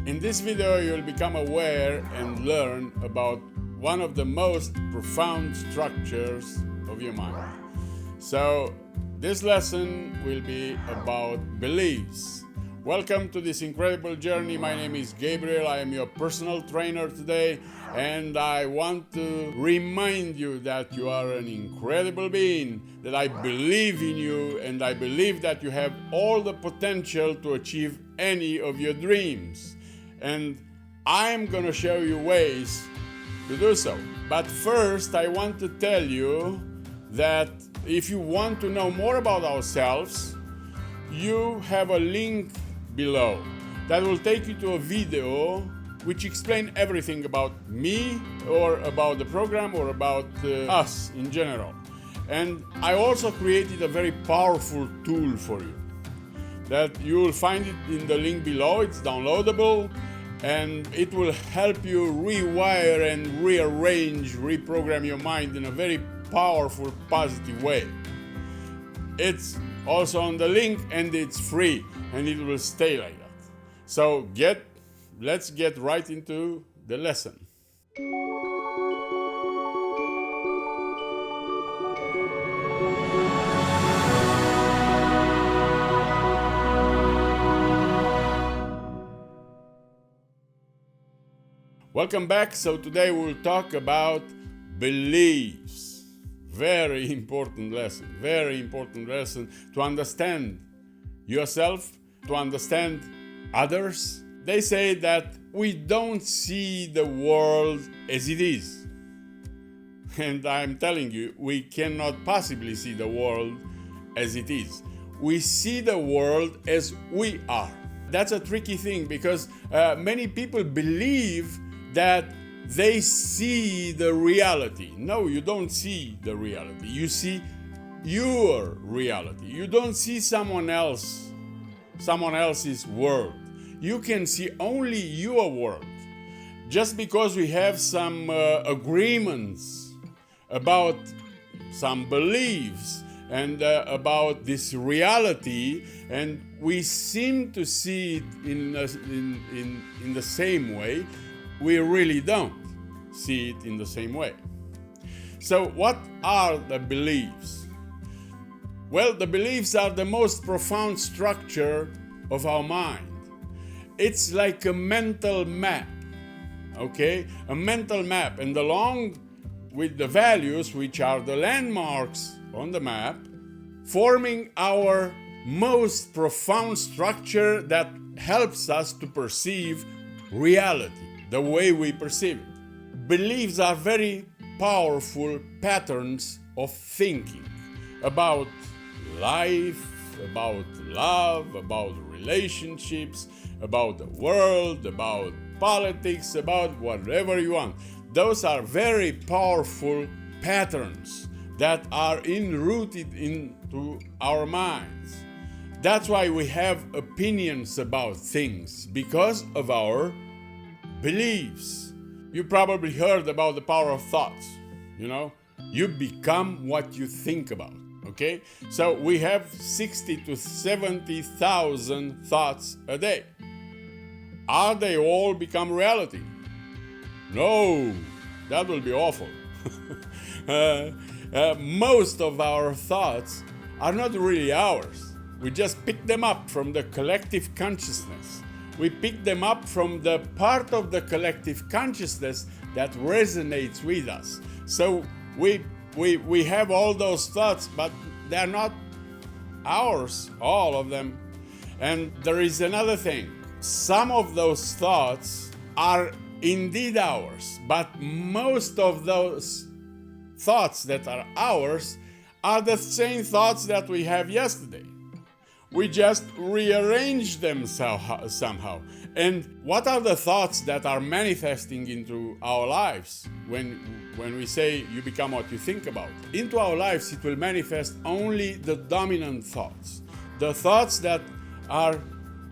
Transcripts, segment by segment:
In this video, you'll become aware and learn about one of the most profound structures of your mind. So, this lesson will be about beliefs. Welcome to this incredible journey. My name is Gabriel. I am your personal trainer today, and I want to remind you that you are an incredible being, that I believe in you, and I believe that you have all the potential to achieve any of your dreams. And I'm going to show you ways to do so. But first, I want to tell you that if you want to know more about ourselves, you have a link below that will take you to a video which explains everything about me or about the program or about us in general. And I also created a very powerful tool for you that you will find it in the link below. It's downloadable and it will help you rewire and rearrange, reprogram your mind in a very powerful, positive way. It's also on the link and it's free and it will stay like that. So let's get right into the lesson. Welcome back. So today we'll talk about beliefs. Very important lesson to understand yourself, to understand others. They say that we don't see the world as it is. And I'm telling you, we cannot possibly see the world as it is. We see the world as we are. That's a tricky thing because many people believe that they see the reality. No, you don't see the reality. You see your reality. You don't see someone else's world. You can see only your world. Just because we have some agreements about some beliefs and about this reality, and we seem to see it in the same way, we really don't see it in the same way. So what are the beliefs? Well, the beliefs are the most profound structure of our mind. It's like a mental map, okay? A mental map, and along with the values, which are the landmarks on the map, forming our most profound structure that helps us to perceive reality, the way we perceive it. Beliefs are very powerful patterns of thinking about life, about love, about relationships, about the world, about politics, about whatever you want. Those are very powerful patterns that are enrooted into our minds. That's why we have opinions about things, because of our beliefs. You probably heard about the power of thoughts. You become what you think about. Okay? So we have 60 to 70,000 thoughts a day. Are they all become reality? No, that will be awful. Most of our thoughts are not really ours. We just pick them up from the collective consciousness. We pick them up from the part of the collective consciousness that resonates with us. So we have all those thoughts, but they're not ours, all of them. And there is another thing. Some of those thoughts are indeed ours, but most of those thoughts that are ours are the same thoughts that we have yesterday. We just rearrange them somehow. And what are the thoughts that are manifesting into our lives when we say you become what you think about? Into our lives, it will manifest only the dominant thoughts, the thoughts that are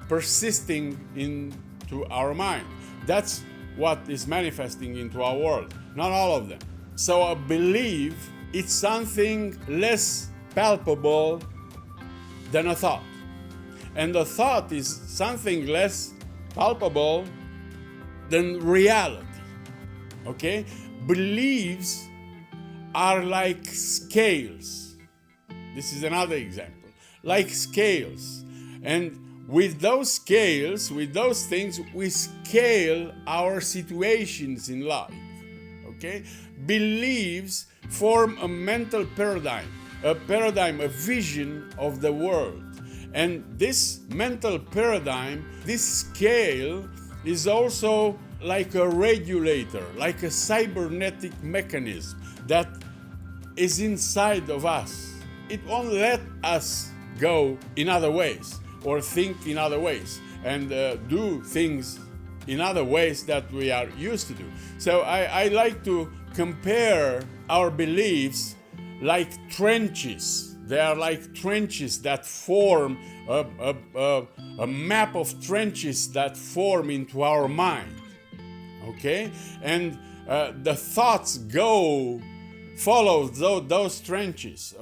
persisting into our mind. That's what is manifesting into our world, not all of them. So a belief, it's something less palpable than a thought. And the thought is something less palpable than reality. Okay? Beliefs are like scales. This is another example. Like scales. And with those scales, with those things, we scale our situations in life. Okay? Beliefs form a mental paradigm, a vision of the world. And this mental paradigm, this scale, is also like a regulator, like a cybernetic mechanism that is inside of us. It won't let us go in other ways or think in other ways and do things in other ways that we are used to do. So I like to compare our beliefs like trenches. They are like trenches that form a map of trenches that form into our mind. Okay? And the thoughts follow those trenches.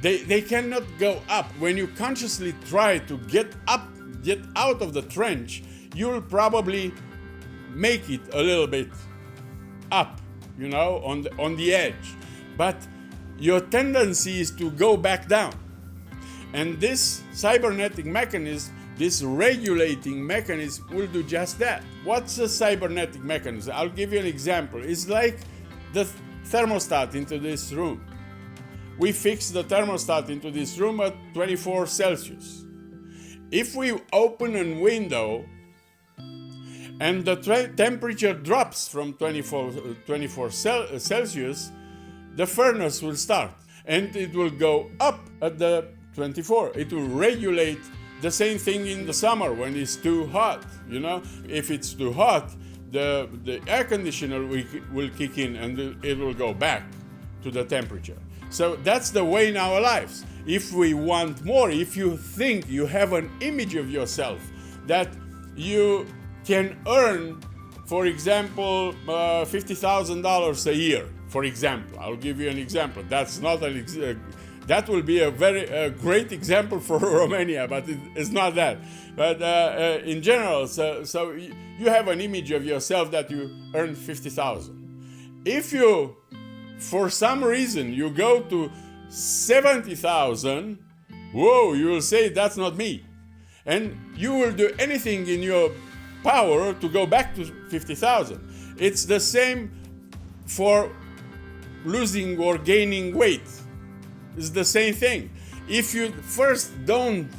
They cannot go up. When you consciously try to get out of the trench, you'll probably make it a little bit up, on the edge. But your tendency is to go back down. And this cybernetic mechanism, this regulating mechanism, will do just that. What's a cybernetic mechanism? I'll give you an example. It's like the thermostat into this room. We fix the thermostat into this room at 24 Celsius. If we open a window and the temperature drops from 24 Celsius, the furnace will start and it will go up at the 24. It will regulate. The same thing in the summer when it's too hot. If it's too hot, the air conditioner will kick in and it will go back to the temperature. So that's the way in our lives. If we want more, if you think you have an image of yourself that you can earn, for example, $50,000 a year, for example. I'll give you an example. That's not that will be a very great example for Romania, but it's not that. But in general, so you have an image of yourself that you earn 50,000. If you, for some reason, you go to 70,000, whoa, you will say that's not me, and you will do anything in your power to go back to 50,000. It's the same for losing or gaining weight. It's the same thing. If you first don't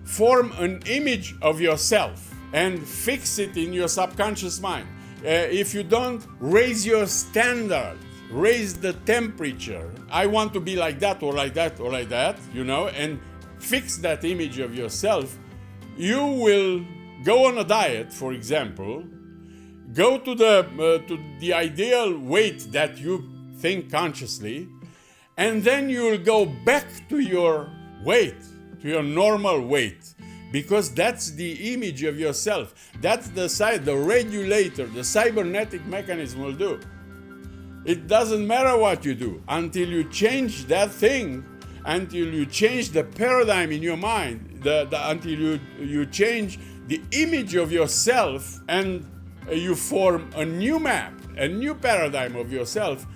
form an image of yourself and fix it in your subconscious mind, if you don't raise your standard, raise the temperature, I want to be like that or like that or like that, and fix that image of yourself, you will go on a diet, for example, go to the ideal weight that you think consciously, and then you will go back to your weight, to your normal weight, because that's the image of yourself. That's the regulator, the cybernetic mechanism will do. It doesn't matter what you do until you change that thing, until you change the paradigm in your mind, until you change the image of yourself and you form a new map, a new paradigm of yourself.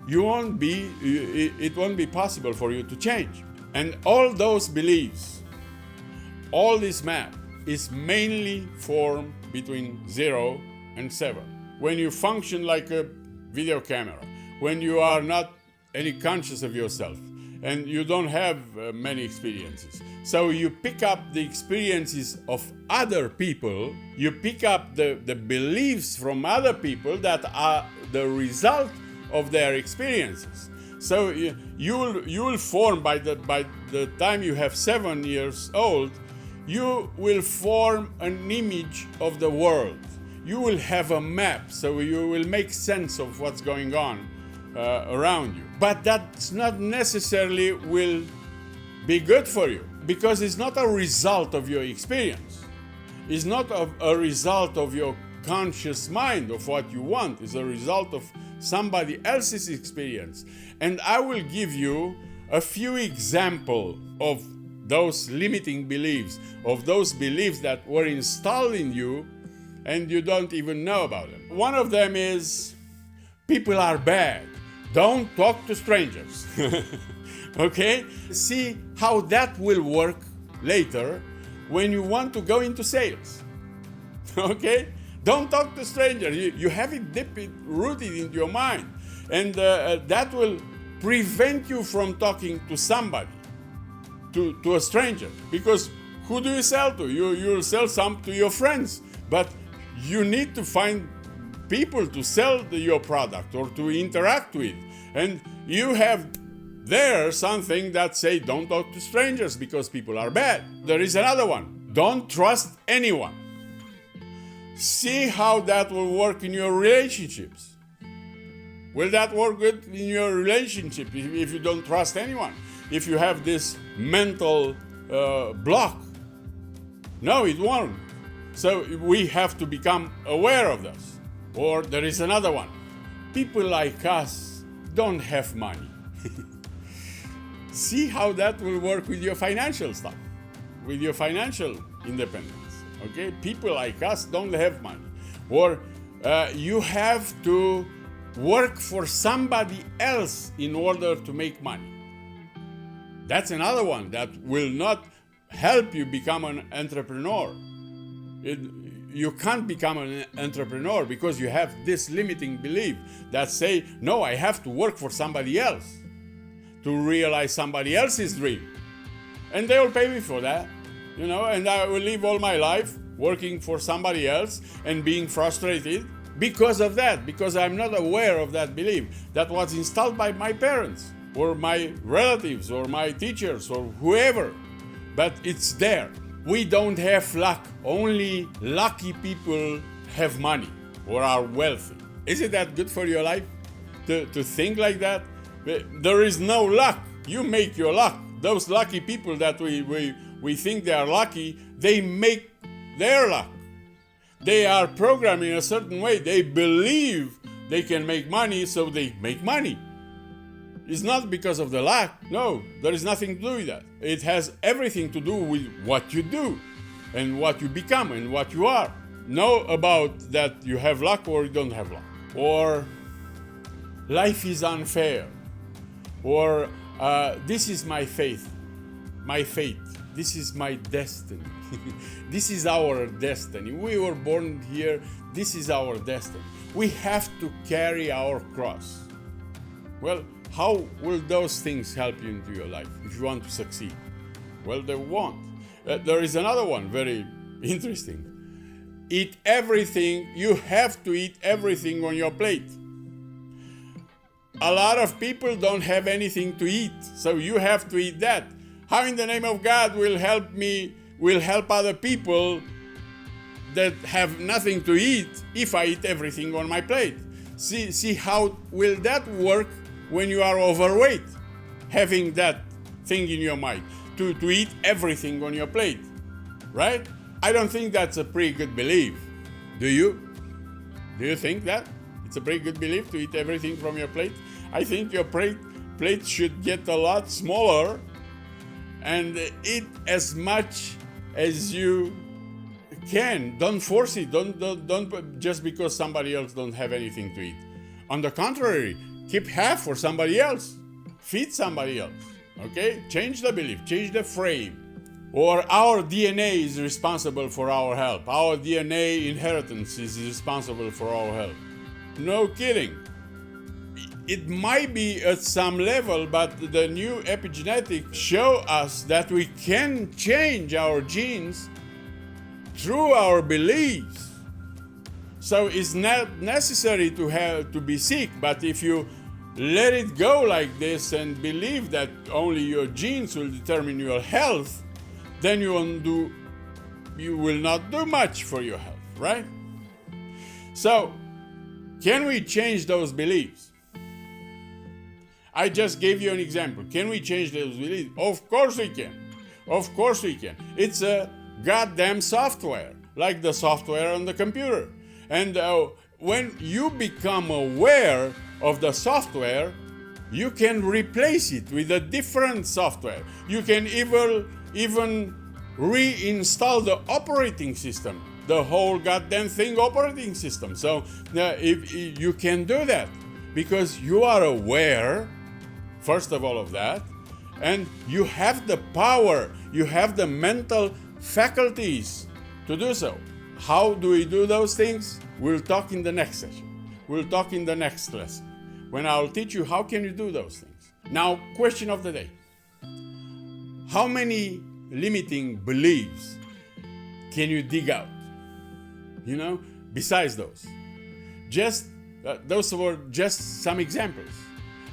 It won't be possible for you to change. And all those beliefs, all this map is mainly formed between 0 and 7. When you function like a video camera, when you are not any conscious of yourself, and you don't have many experiences. So you pick up the experiences of other people, you pick up the beliefs from other people that are the result of their experiences. So you will form, by the time you have 7 years old, you will form an image of the world. You will have a map, so you will make sense of what's going on around you. But that's not necessarily will be good for you, because it's not a result of your experience. It's not a result of your conscious mind of what you want. It's a result of somebody else's experience. And I will give you a few examples of those limiting beliefs, of those beliefs that were installed in you and you don't even know about them. One of them is, people are bad. Don't talk to strangers. Okay? See how that will work later when you want to go into sales. Okay? Don't talk to strangers. You have it rooted into your mind. And that will prevent you from talking to somebody, to a stranger. Because who do you sell to? You'll sell some to your friends. But you need to find people to sell your product or to interact with. And you have there something that say, don't talk to strangers because people are bad. There is another one. Don't trust anyone. See how that will work in your relationships. Will that work good in your relationship if you don't trust anyone? If you have this mental block? No, it won't. So we have to become aware of this. Or there is another one. People like us don't have money. See how that will work with your financial stuff, with your financial independence. Okay, people like us don't have money, or you have to work for somebody else in order to make money. That's another one that will not help you become an entrepreneur. You can't become an entrepreneur because you have this limiting belief that say, no, I have to work for somebody else to realize somebody else's dream, and they will pay me for that. And I will live all my life working for somebody else and being frustrated because of that, because I'm not aware of that belief that was installed by my parents or my relatives or my teachers or whoever. But it's there. We don't have luck. Only lucky people have money or are wealthy. Isn't that good for your life? To think like that? There is no luck. You make your luck. Those lucky people that we think they are lucky, they make their luck. They are programmed in a certain way. They believe they can make money, so they make money. It's not because of the luck. No, there is nothing to do with that. It has everything to do with what you do and what you become and what you are. Know about that you have luck or you don't have luck. Or life is unfair. Or this is my fate. This is my destiny. This is our destiny. We were born here. This is our destiny. We have to carry our cross. Well, how will those things help you into your life if you want to succeed? Well, they won't. There is another one, very interesting. Eat everything. You have to eat everything on your plate. A lot of people don't have anything to eat, so you have to eat that. How in the name of God will help other people that have nothing to eat if I eat everything on my plate? See how will that work when you are overweight, having that thing in your mind, to eat everything on your plate, right? I don't think that's a pretty good belief. Do you? Do you think that? It's a pretty good belief to eat everything from your plate? I think your plate should get a lot smaller and eat as much as you can. Don't force it. Don't just because somebody else don't have anything to eat. On the contrary, keep half for somebody else. Feed somebody else. Okay? Change the belief. Change the frame. Or our DNA is responsible for our health. Our DNA inheritance is responsible for our health. No kidding. It might be at some level, but the new epigenetics show us that we can change our genes through our beliefs. So it's not necessary to be sick, but if you let it go like this and believe that only your genes will determine your health, then you will not do much for your health, right? So, can we change those beliefs? I just gave you an example. Can we change those beliefs? Of course we can. Of course we can. It's a goddamn software, like the software on the computer. And when you become aware of the software, you can replace it with a different software. You can even reinstall the operating system the whole goddamn thing operating system. So if you can do that because you are aware, first of all, of that, and you have the power, you have the mental faculties to do so. How do we do those things? We'll talk in the next session. We'll talk in the next lesson, when I'll teach you how can you do those things. Now, question of the day. How many limiting beliefs can you dig out? Besides those. Those were just some examples.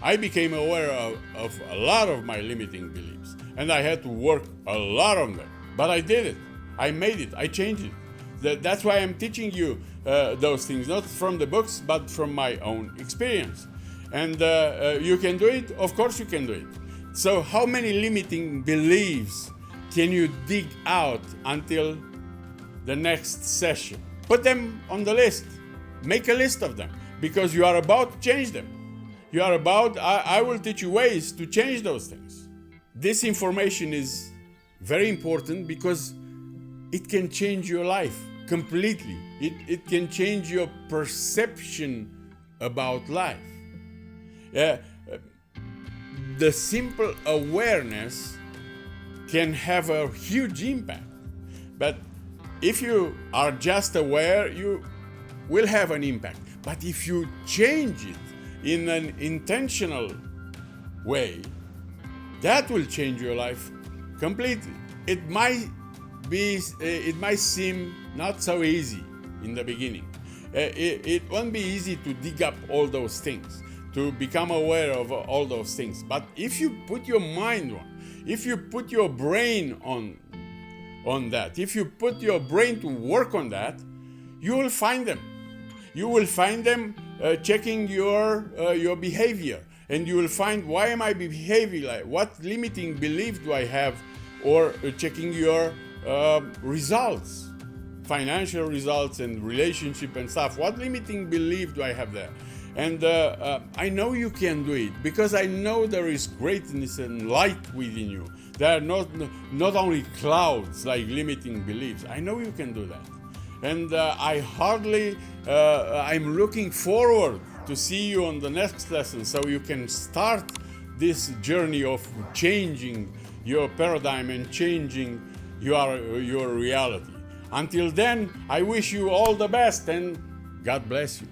I became aware of a lot of my limiting beliefs, and I had to work a lot on them. But I did it. I made it. I changed it. That's why I'm teaching you those things, not from the books, but from my own experience. And you can do it. Of course you can do it. So how many limiting beliefs can you dig out until the next session? Put them on the list. Make a list of them, because you are about to change them. I will teach you ways to change those things. This information is very important because it can change your life completely. It can change your perception about life. The simple awareness can have a huge impact. But if you are just aware, you will have an impact. But if you change it in an intentional way, that will change your life completely. It might seem not so easy in the beginning. It won't be easy to dig up all those things, to become aware of all those things. But if you put your mind on, if you put your brain on that, if you put your brain to work on that, you will find them. You will find them checking your behavior, and you will find, why am I behaving like? What limiting belief do I have? Or checking your results, financial results and relationship and stuff. What limiting belief do I have there? And I know you can do it, because I know there is greatness and light within you. There are not only clouds like limiting beliefs. I know you can do that. And I'm looking forward to see you on the next lesson, so you can start this journey of changing your paradigm and changing your reality. Until then, I wish you all the best, and God bless you.